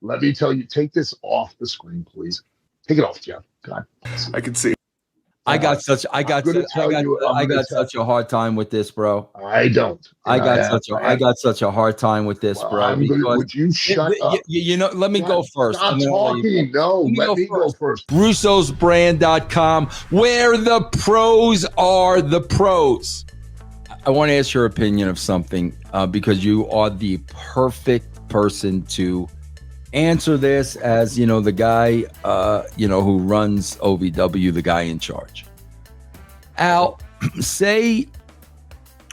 let me tell you, take this off the screen, please. Take it off, Jeff. God bless you. I can see. I got such a hard time with this, bro. I don't. I got such a hard time with this, bro. Would you shut up? You know, let me go first. Stop talking. No, let me go first. Russo'sBrand.com, where the pros are the pros. I want to ask your opinion of something because you are the perfect person to answer this as, you know, the guy, who runs OVW, the guy in charge. Al, say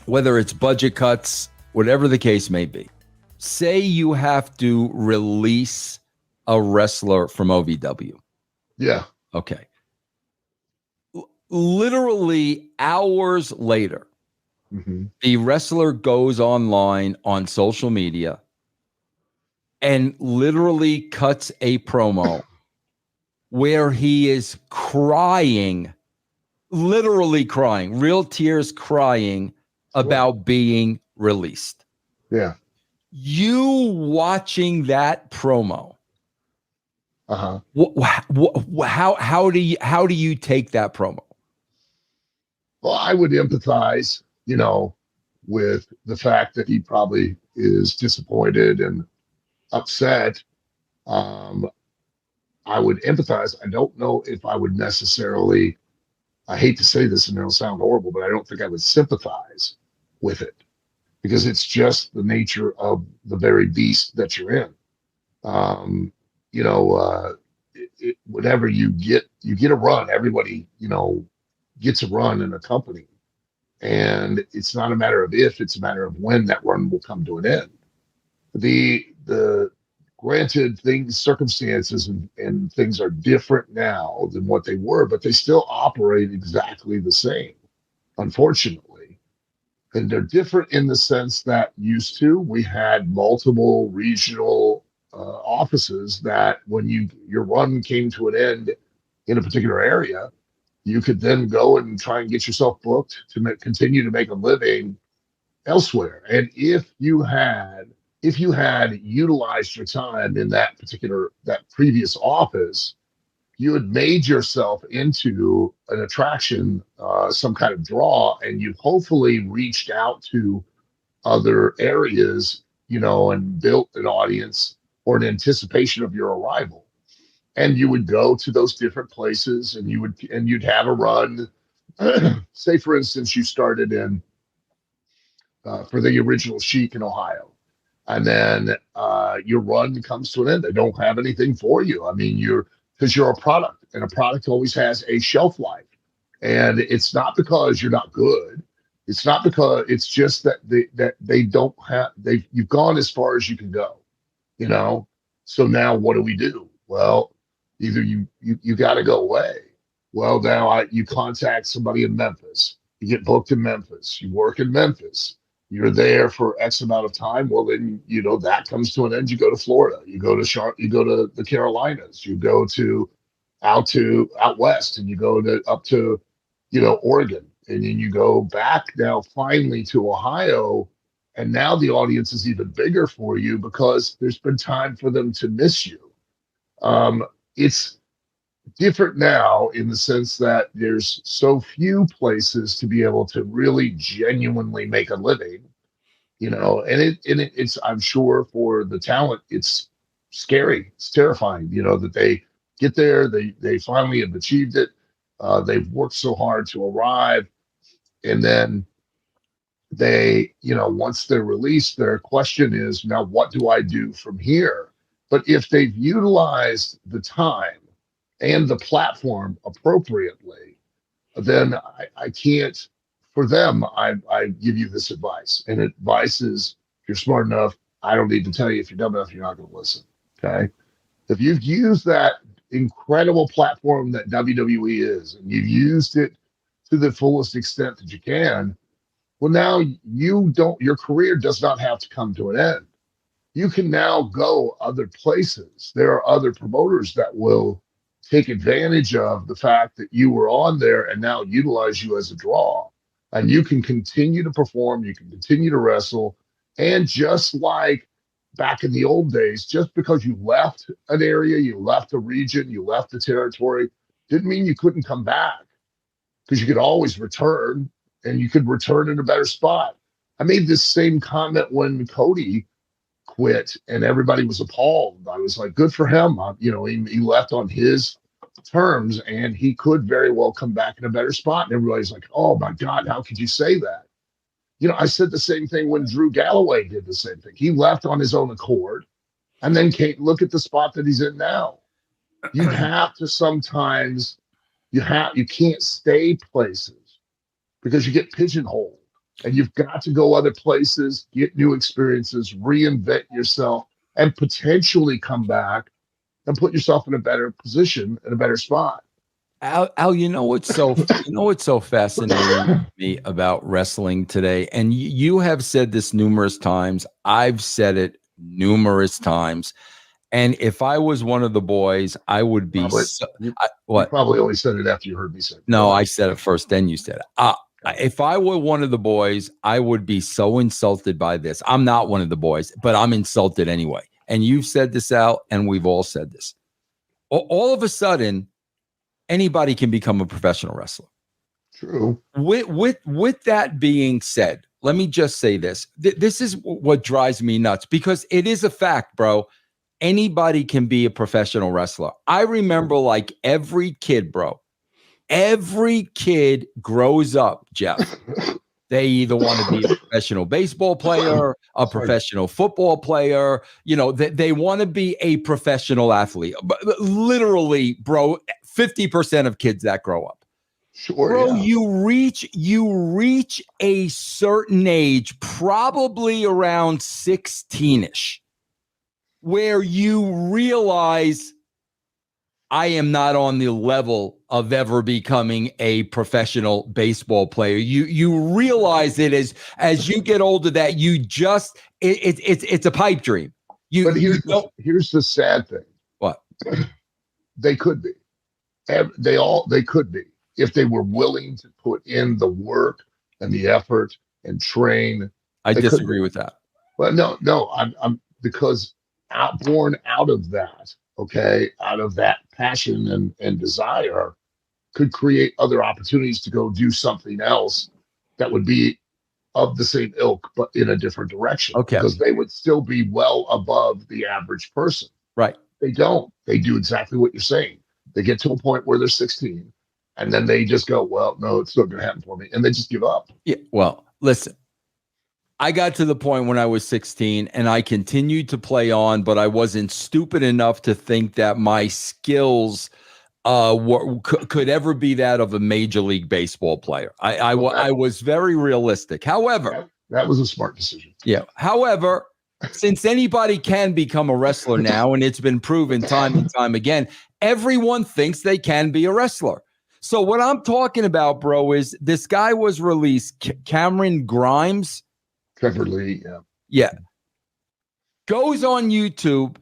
whether it's budget cuts, whatever the case may be, say you have to release a wrestler from OVW. Yeah. Okay. Literally hours later, the wrestler goes online on social media and literally cuts a promo where he is crying, literally crying, real tears crying about being released. Yeah. You watching that promo. Uh-huh. How do you take that promo? Well, I would empathize, with the fact that he probably is disappointed and upset. I would empathize. I don't know if I would necessarily, I hate to say this and it'll sound horrible, but I don't think I would sympathize with it because it's just the nature of the very beast that you're in. Whenever you get a run, everybody, gets a run in a company. And it's not a matter of if, it's a matter of when that run will come to an end. The granted circumstances and things are different now than what they were, but they still operate exactly the same, unfortunately. And they're different in the sense that we had multiple regional offices that when your run came to an end in a particular area, you could then go and try and get yourself booked to continue to make a living elsewhere. And if you had utilized your time in that previous office, you had made yourself into an attraction, some kind of draw, and you hopefully reached out to other areas, and built an audience or an anticipation of your arrival. And you would go to those different places and you'd have a run. Say, for instance, you started in for the original Chic in Ohio. And then your run comes to an end. They don't have anything for you. I mean, because you're a product, and a product always has a shelf life. And it's not because you're not good. It's not because it's just that they don't have, you've gone as far as you can go, So now what do we do? Well, either you got to go away. Well, now you contact somebody in Memphis. You get booked in Memphis. You work in Memphis. You're there for X amount of time. Well, then, that comes to an end. You go to Florida. You go to the Carolinas. You go out west, and you go up to, Oregon. And then you go back now finally to Ohio. And now the audience is even bigger for you because there's been time for them to miss you. It's different now in the sense that there's so few places to be able to really genuinely make a living, and it's, I'm sure for the talent, it's scary. It's terrifying, that they get there, they finally have achieved it. They've worked so hard to arrive. And then they, once they're released, their question is, now what do I do from here? But if they've utilized the time and the platform appropriately, then I can't, for them, I give you this advice. And advice is, if you're smart enough, I don't need to tell you. If you're dumb enough, you're not going to listen. Okay. If you've used that incredible platform that WWE is, and you've used it to the fullest extent that you can, well, now your career does not have to come to an end. You can now go other places. There are other promoters that will take advantage of the fact that you were on there and now utilize you as a draw. And you can continue to perform, you can continue to wrestle. And just like back in the old days, just because you left an area, you left a region, you left the territory, didn't mean you couldn't come back, because you could always return, and you could return in a better spot. I made this same comment when Cody quit, and everybody was appalled. I was like, good for him. He left on his terms, and he could very well come back in a better spot. And everybody's like, oh my God, how could you say that? I said the same thing when Drew Galloway did the same thing. He left on his own accord and then came, look at the spot that he's in now. You have to sometimes, you can't stay places because you get pigeonholed, and you've got to go other places, get new experiences, reinvent yourself, and potentially come back and put yourself in a better position, in a better spot. Al, what's so fascinating to me about wrestling today, and you have said this numerous times. I've said it numerous times. And if I was one of the boys, I would be. You probably only said it after you heard me say it. No, I said it first, then you said it. If I were one of the boys, I would be so insulted by this. I'm not one of the boys, but I'm insulted anyway. And you've said this, Al, and we've all said this. All of a sudden, anybody can become a professional wrestler. True. With that being said, let me just say this. This is what drives me nuts, because it is a fact, bro. Anybody can be a professional wrestler. I remember, like, every kid grows up, Jeff. They either want to be a professional baseball player, a professional football player. They want to be a professional athlete. Literally, bro, 50% of kids that grow up. Sure, bro, yeah. you reach a certain age, probably around 16-ish, where you realize, I am not on the level of ever becoming a professional baseball player. You realize it as you get older, that you just it's a pipe dream. But here's the sad thing. What? They could be. They could be, if they were willing to put in the work and the effort and train. I disagree with that. Well, no, I'm because born out of that, okay, out of that passion and desire, could create other opportunities to go do something else that would be of the same ilk, but in a different direction. Okay. Because they would still be well above the average person. Right. They don't. They do exactly what you're saying. They get to a point where they're 16, and then they just go, well, no, it's not going to happen for me. And they just give up. Yeah. Well, listen, I got to the point when I was 16, and I continued to play on, but I wasn't stupid enough to think that my skills could ever be that of a Major League Baseball player. I was very realistic. However, that was a smart decision. Yeah. However, since anybody can become a wrestler now, and it's been proven time and time again, everyone thinks they can be a wrestler. So what I'm talking about, bro, is this guy was released, Cameron Grimes. Trevor Lee, yeah. Yeah. Goes on YouTube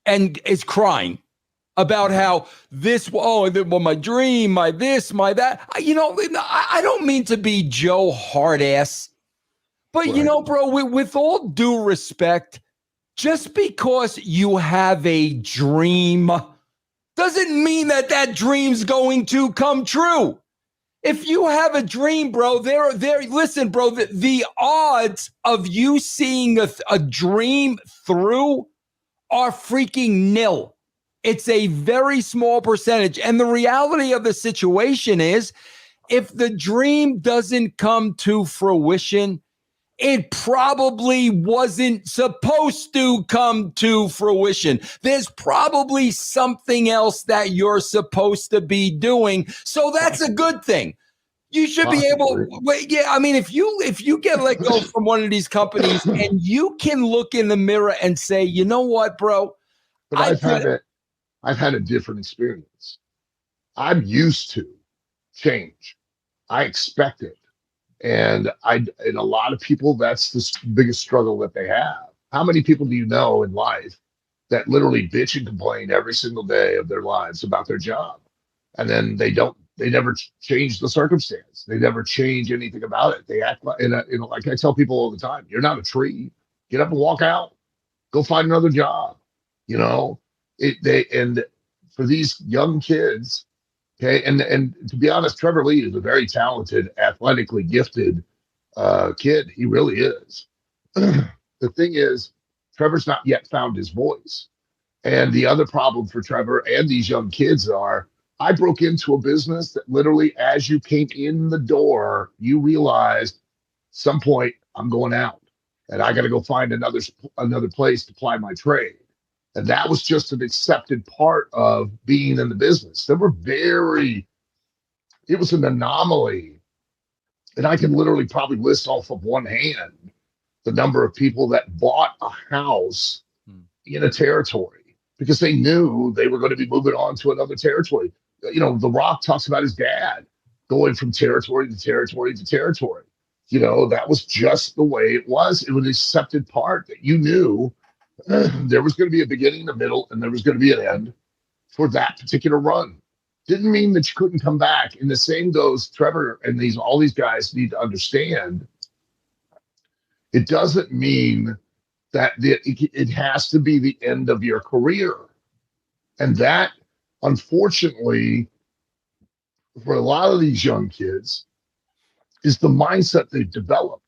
and is crying about how my dream, my this, my that. I don't mean to be Joe Hardass, but, right. Bro, with all due respect, just because you have a dream doesn't mean that dream's going to come true. If you have a dream, bro, listen, bro, the odds of you seeing a dream through are freaking nil. It's a very small percentage. And the reality of the situation is, if the dream doesn't come to fruition, it probably wasn't supposed to come to fruition. There's probably something else that you're supposed to be doing. So that's a good thing. You should be able. Yeah, I mean, if you get let go from one of these companies and you can look in the mirror and say, you know what, bro? But I've had a different experience. I'm used to change. I expect it. And a lot of people, that's the biggest struggle that they have. How many people do you know in life that literally bitch and complain every single day of their lives about their job? And then they never change the circumstance. They never change anything about it. They act like, like I tell people all the time, you're not a tree. Get up and walk out. Go find another job. You know, and for these young kids, okay, and to be honest, Trevor Lee is a very talented, athletically gifted kid. He really is. The thing is, Trevor's not yet found his voice. And the other problem for Trevor and these young kids are I broke into a business that literally, as you came in the door, you realized some point I'm going out and I got to go find another place to ply my trade. And that was just an accepted part of being in the business. It was an anomaly. And I can literally probably list off of one hand the number of people that bought a house in a territory because they knew they were going to be moving on to another territory. You know, The Rock talks about his dad going from territory to territory to territory. You know, that was just the way it was. It was an accepted part that you knew there was going to be a beginning, a middle, and there was going to be an end for that particular run. Didn't mean that you couldn't come back. And the same goes, Trevor and all these guys need to understand. It doesn't mean that it has to be the end of your career. And that, unfortunately, for a lot of these young kids, is the mindset they've developed.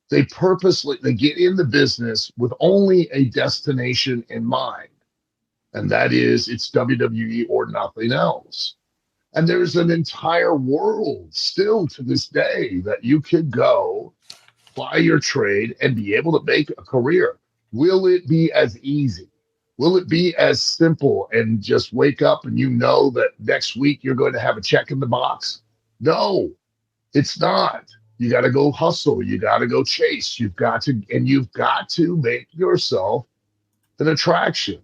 They get in the business with only a destination in mind. And that is it's WWE or nothing else. And there's an entire world still to this day that you could go ply your trade and be able to make a career. Will it be as easy? Will it be as simple and just wake up and you know that next week you're going to have a check in the box? No, it's not. You got to go hustle. You got to go chase. You've got to make yourself an attraction.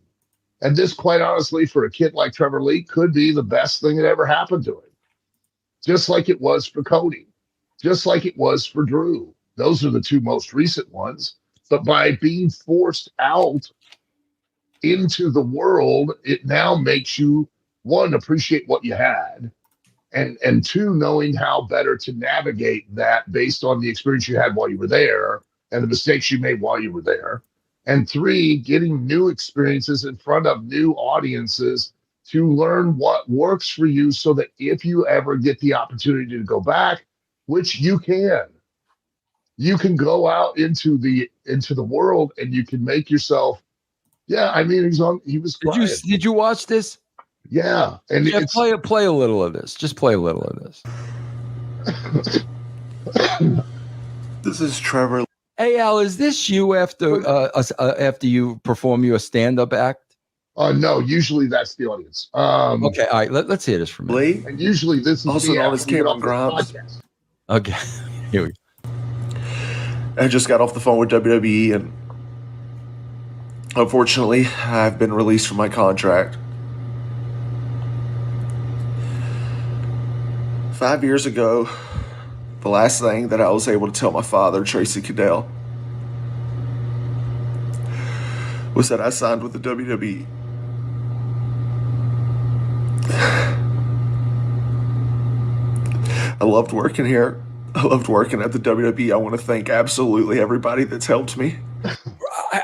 And this, quite honestly, for a kid like Trevor Lee, could be the best thing that ever happened to him. Just like it was for Cody, just like it was for Drew. Those are the two most recent ones. But by being forced out into the world, it now makes you, one, appreciate what you had, and two, knowing how better to navigate that based on the experience you had while you were there and the mistakes you made while you were there. And three, getting new experiences in front of new audiences to learn what works for you so that if you ever get the opportunity to go back, which you can go out into the world and you can make yourself. Yeah, I mean, he was crying. Did you watch this? Yeah, and yeah, play a little of this. Just play a little of this. This is Trevor. Hey Al, is this you after you perform your stand-up act? No, usually that's the audience. Okay, all right, let's hear this from me. And usually this is also known as Cameron Grimes. Okay, here we go. I just got off the phone with WWE, and unfortunately, I've been released from my contract. 5 years ago, the last thing that I was able to tell my father, Tracy Cadell, was that I signed with the WWE. I loved working here. I loved working at the WWE. I want to thank absolutely everybody that's helped me.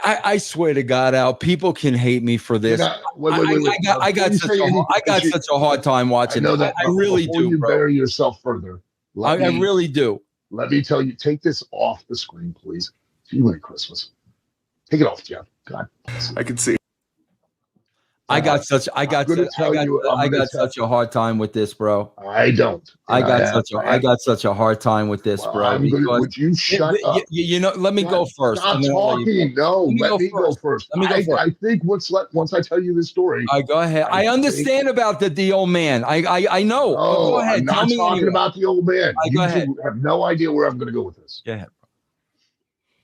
I swear to God, Al, people can hate me for this. I got such a hard time watching it. I really do, you bro. bury yourself further. I really do. Let me tell you, take this off the screen, please. Merry Christmas. Take it off, Jeff. God. I can see. I got such a hard time with this, bro. I don't. I got such a hard time with this, bro. Would you shut up? You know, let me go first. Stop talking. No, let me go first. I think once I tell you this story. Go ahead. I understand about the old man. I know. Oh, go ahead. I'm not talking about the old man. Go ahead. You have no idea where I'm going to go with this. Go ahead.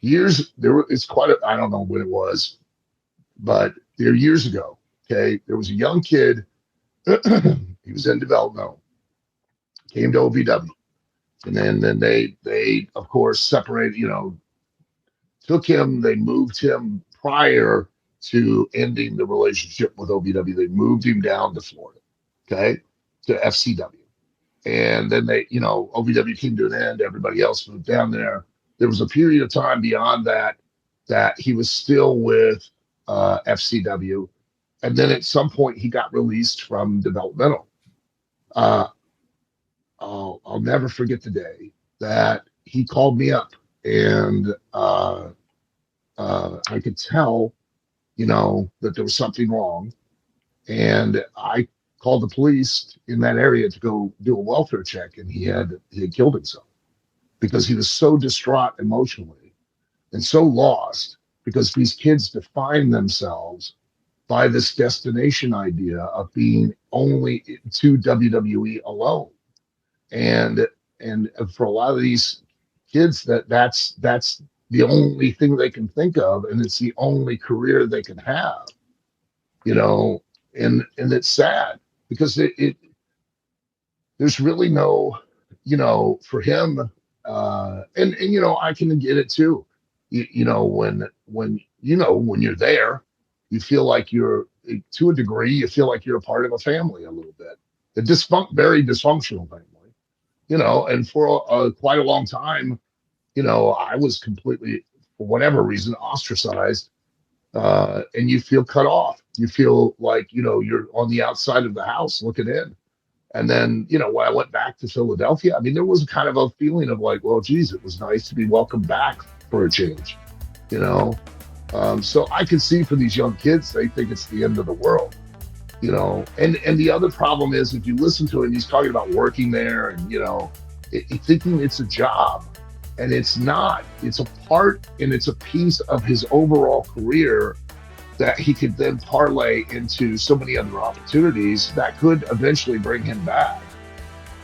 I don't know when it was, but there years ago. Okay, there was a young kid. He was in developmental. Came to OVW, and then they of course separated. You know, took him. They moved him prior to ending the relationship with OVW. They moved him down to Florida. Okay, to FCW, and then OVW came to an end. Everybody else moved down there. There was a period of time beyond that he was still with FCW. And then at some point, he got released from developmental. Uh, I'll never forget the day that he called me up, and I could tell, that there was something wrong. And I called the police in that area to go do a welfare check, and he had killed himself because he was so distraught emotionally and so lost because these kids define themselves by this destination idea of being only to WWE alone. And for a lot of these kids, that's the only thing they can think of, and it's the only career they can have, you know, and it's sad because it there's really no, for him, and I can get it too. When you're there, you feel like you're, to a degree, you feel like you're a part of a family a little bit. Very dysfunctional family, and for quite a long time, I was completely, for whatever reason, ostracized, and you feel cut off. You feel like, you're on the outside of the house looking in. And then, when I went back to Philadelphia, I mean, there was kind of a feeling of like, well, geez, it was nice to be welcomed back for a change, you know? So I can see for these young kids, they think it's the end of the world, and the other problem is if you listen to him, he's talking about working there and, thinking it's a job, and it's not. It's a part and it's a piece of his overall career that he could then parlay into so many other opportunities that could eventually bring him back.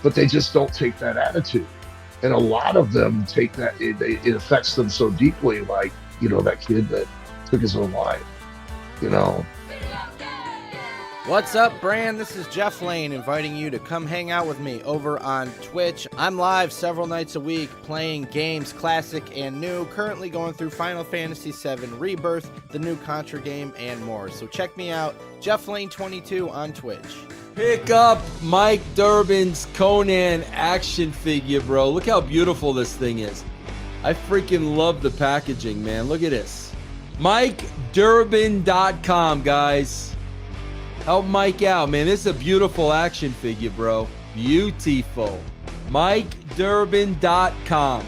But they just don't take that attitude. And a lot of them take that, it affects them so deeply, like, that kid that took his own life, What's up, Brand? This is Jeff Lane inviting you to come hang out with me over on Twitch. I'm live several nights a week playing games, classic and new, currently going through Final Fantasy VII Rebirth, the new Contra game, and more. So check me out, Jeff Lane 22 on Twitch. Pick up Mike Durbin's Conan action figure, bro. Look how beautiful this thing is. I freaking love the packaging, man. Look at this. MikeDurbin.com, guys. Help Mike out, man. This is a beautiful action figure, bro. Beautiful. MikeDurbin.com.